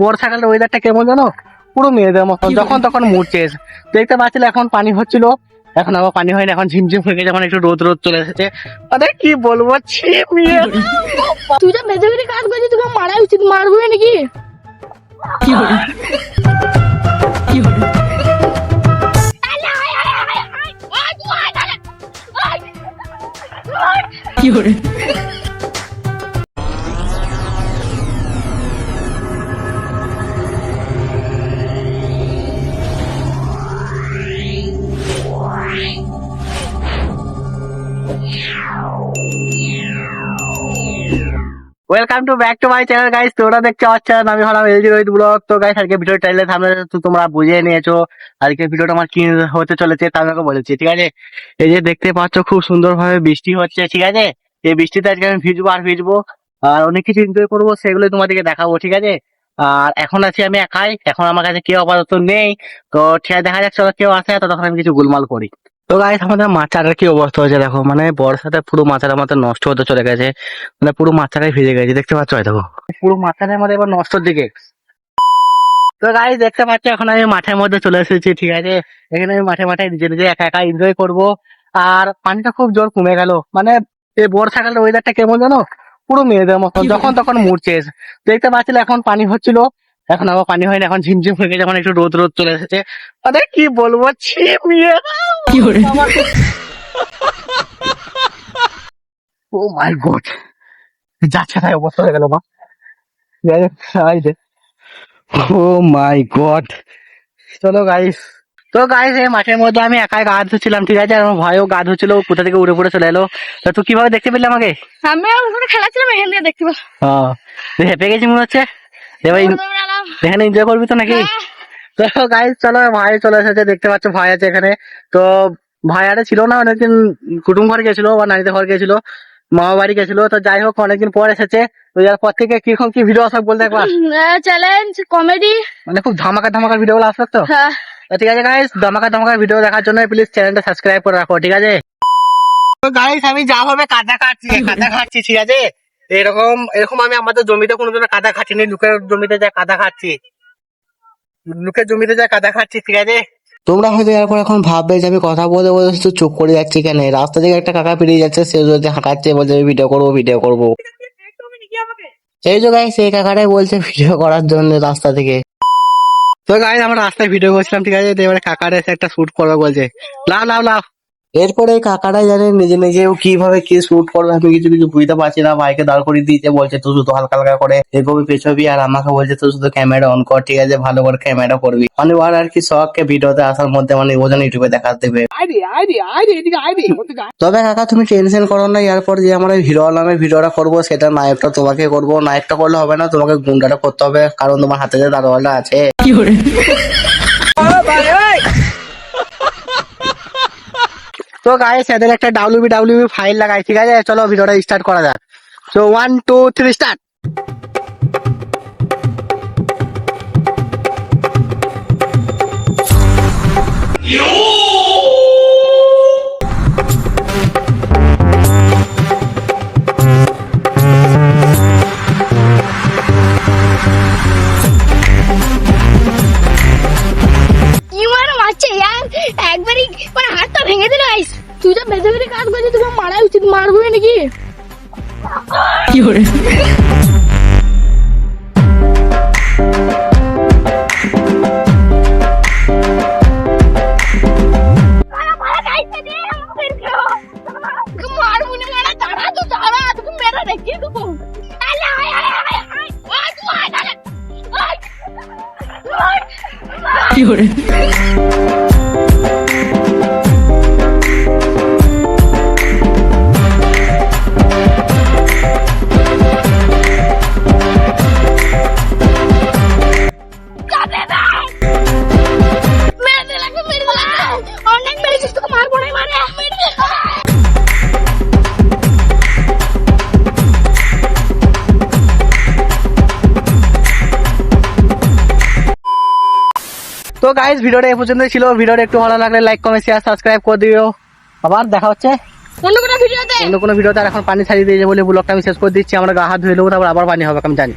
বর্ষাকালের ওয়েদারটা কেমন জানো, পুরো মেয়েদের মতন, যখন তখন মুড চেঞ্জ। দেখতে পাচ্ছিলে এখন পানি হচ্ছিল, এখন আবার পানি হয়নি, এখন ঝিমঝিম হয়ে গেছে, এখন একটু রোদ রোদ চলে এসেছে। আরে কি বলবো, ছি মেয়ে। তুই যা বেঁচে বেঁচে কাজ করছিস, তোকে মারা উচিত, মারবো নাকি? Welcome to back to my channel guys. তোমরা দেখছো আমার চ্যানেল, আমি হলাম এলজি রোহিত ব্লগ। তো গাইস আজকে ভিডিও টাইলে থামলে তো তোমরা বুঝে নিয়েছো আজকে ভিডিওটা আমার কি হতে চলেছে, তা আমাকে বলেছি। ঠিক আছে, এই যে দেখতে পাচ্ছ খুব সুন্দর ভাবে বৃষ্টি হচ্ছে। ঠিক আছে, এই বৃষ্টিতে আজকে আমি ভিজবো আর ভিজবো আর অনেক কিছু এনজয় করবো, সেগুলো তোমাদেরকে দেখাবো। ঠিক আছে, আর এখন আছি আমি একাই, এখন আমার কাছে কেউ আপাতত নেই। তো ঠিক আছে, দেখা যাক চলো কেউ আসে, তো তখন আমি কিছু গোলমাল করি। তো গাইস আমাদের মাচারের কি অবস্থা হয়েছে দেখো, মানে বর্ষাতে পুরো মাচার আমাদের নষ্ট হতে চলে গেছে, মানে পুরো মাচাটাই ভিজে গেছে। দেখতে পাচ্ছ, দেখো পুরো মাচাটার মধ্যে এবার নষ্টর দিকে। তো গাইস দেখতে পাচ্ছ এখন আমি মাঠের মধ্যে চলে এসেছি। ঠিক আছে, এখানে আমি মাঠে মাঠে নিজে নিজে একা একা এনজয় করবো। আর পানিটা খুব জোর কমে গেল, মানে এই বর্ষাকালের ওয়েদারটা কেমন জানো, পুরো মেয়েদের মতন, যখন তখন মুড চেঞ্জ। দেখতে পাচ্ছিলে এখন পানি হচ্ছিল, এখন আবার পানি হয়নি, এখন ঝিমঝিম হয়ে গেছে, এখন একটু রোদ রোদ চলে এসেছে। আরে কি বলবো, ছি মেয়ে। ও মাই গড, যাচ্ছে তাই অবস্থা হয়ে গেল মা। ও মাই গড, চলো গাইস। তো গাইস এই মাঠের মধ্যে আমি একাই গা ধুচ্ছিলাম। ঠিক আছে, আর আমার ভাইও গা ধুচ্ছিল, কোথা থেকে উড়ে পড়ে চলে এলো। তা তুই কিভাবে দেখতে পেলি আমাকে? আমি ওখানে খেলাচ্ছিলাম, এখান থেকে দেখতে পাবো। হ্যাঁ, তুই হেঁপে গেছি মনে হচ্ছে, এবার এখানে এনজয় করবি তো নাকি? তো গাইস চলো, ভাই চলে এসেছে, দেখতে পাচ্ছ ভাই আছে এখানে। তো ভাই আরে ছিল না, অনেকদিন কুটুম ঘর গেছিল বা নারীতে ঘর গেছিল, মামা বাড়ি গেছিল। তো যাই হোক, অনেকদিন পর এসেছে। তো এর পর থেকে কিরকম কি ভিডিও আসবে বলতে একবার। চ্যালেঞ্জ কমেডি, মানে খুব ধামাকা ধামাকা ভিডিও গুলো আসবে তো। তো ঠিক আছে গাইস, ধামাকা ধামাকা ভিডিও দেখার জন্য প্লিজ চ্যানেলটা সাবস্ক্রাইব করে রাখো। ঠিক আছে, তো গাইস আমি যা ভাবে কাদা খাচ্ছি। ঠিক আছে, এরকম এরকম আমি আমাদের জমিতে কোনোদিনও কাদা খাচ্ছিনি, লোকের জমিতে যা কাদা খাচ্ছি, ঠিক আছে। তোমরা হয়তো এরপর এখন ভাববে যে আমি কথা বলতে বলতে শুধু চুপ করে যাচ্ছি কেন। রাস্তা থেকে একটা কাকা পেরিয়ে যাচ্ছে, সে যদি হাঁকাচ্ছে, বলছে ভিডিও করবো। এই যে গাইস, এই কাকাটাই বলছে ভিডিও করার জন্য রাস্তা থেকে। তো গাইস আমরা রাস্তায় ভিডিও করছিলাম। ঠিক আছে, তো এবারে কাকাটা এসে একটা শুট করবে বলছে, লাভ। এরপরে কাকাটাই জানে নিজে নিজে ও কিভাবে কি শুট করবে, আমি কিছু বুঝতে পারছি না। ভাইকে দাঁড় করিয়ে দিয়েছে, বলছে তুই শুধু হালকা হালকা করে এগোবি পেছবি, আর আমাকে বলছে তুই শুধু ক্যামেরা অন কর। ঠিক আছে, ভালো করে ক্যামেরা করবি। মানে ওর আর কি শখকে ভিডিওতে আসার মধ্যে, মানে ওজন ইউটিউবে দেখা দেবে। তবে কাকা তুমি টেনশন করো না, এরপর যে আমরা হিরো আলমের ভিডিওটা করবো, সেটা নায়কটা তোমাকে করবো। নায়কটা করলে হবে না, তোমাকে গুন্ডাটা করতে হবে, কারণ তোমার হাতে যে দারোয়ালটা আছে। তো গাইস এদের একটা ডাব্লিউবি ফাইল লাগাই। ঠিক আছে, চলো ভিডিওটা স্টার্ট করা যাক। So 1 2 3 start. কি মারা মারছে ইয়ার, একবারই মানে হাতটা ভেঙে দিল। গাইস তুই যা বেঁচে বেঁচে কাজ করছিস, তোকে মারা উচিত, মারবো নাকি? মারবো না, মারা দাঁড়া, তোকে মেরে রেখে দেবো। অনেক মেরেছিস, তোকে মারবো না, মানে তো গাইস ভিডিওটা এই পর্যন্তই ছিল। ভিডিওটা একটু ভালো লাগলে লাইক কমেন্ট শেয়ার সাবস্ক্রাইব করে দিও। আবার দেখা হচ্ছে অন্য কোনো ভিডিওতে। আর এখন পানি ছাড়িয়ে দিয়েছে বলে ব্লগটা আমি শেষ করে দিচ্ছি। আমরা গা হাত ধুয়ে নেবো, তারপর আবার পানি হবে, আমি জানি।